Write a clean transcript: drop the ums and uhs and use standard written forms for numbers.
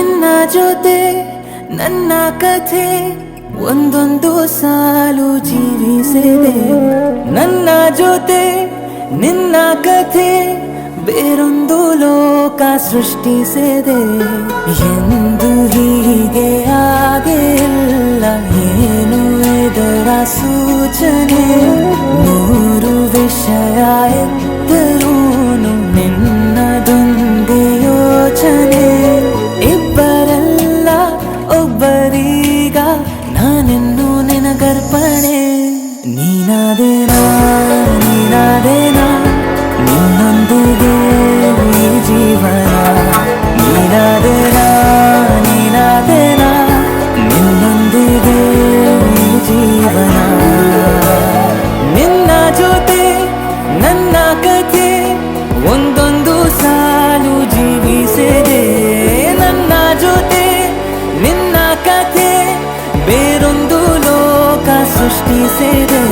ನಿನ್ನ ಜೊತೆ ನನ್ನ ಕಥೆ ಒಂದೊಂದು ಸಾಲು ಜೀವಿಸಿದೆ. ನನ್ನ ಜೊತೆ ನಿನ್ನ ಕಥೆ ಬೇರೊಂದು ಲೋಕ ಸೃಷ್ಟಿಸಿದೆ. ಎಂದು ಹೀಗೆ ಆಗಿಲ್ಲ, ಏನು ಇದರ ಸೂಚನೆ? ನೂರು ವಿಷಯ ಎತ್ತರೂನು ನಿನ್ನದೊಂದೇ ಯೋಚನೆ. ಇಬ್ಬರಲ್ಲ ಒಬ್ಬರೀಗ ನಾನಿನ್ನು ನಿನಗರ್ಪಣೆ. ನೀನಾದೇನಾ ನೀನಾದೇನಾ ನಿನ್ನೊಂದಿಗೆ ಈ ಜೀವನ. ನೀನಾದೇನಾ ನೀನಾದೇನಾ ನಿನ್ನೊಂದಿಗೆ ಈ ಜೀವನ. ನಿನ್ನ ಜೊತೆ ನನ್ನ ಕಥೆ ಒಂದೊಂದು ಸಾಲು ಜೀವಿಸಿದೆ. ನನ್ನ ಜೊತೆ ನಿನ್ನ ಕಥೆ ಬೇರೊಂದು ಲೋಕ ಸೃಷ್ಟಿಸಿದೆ.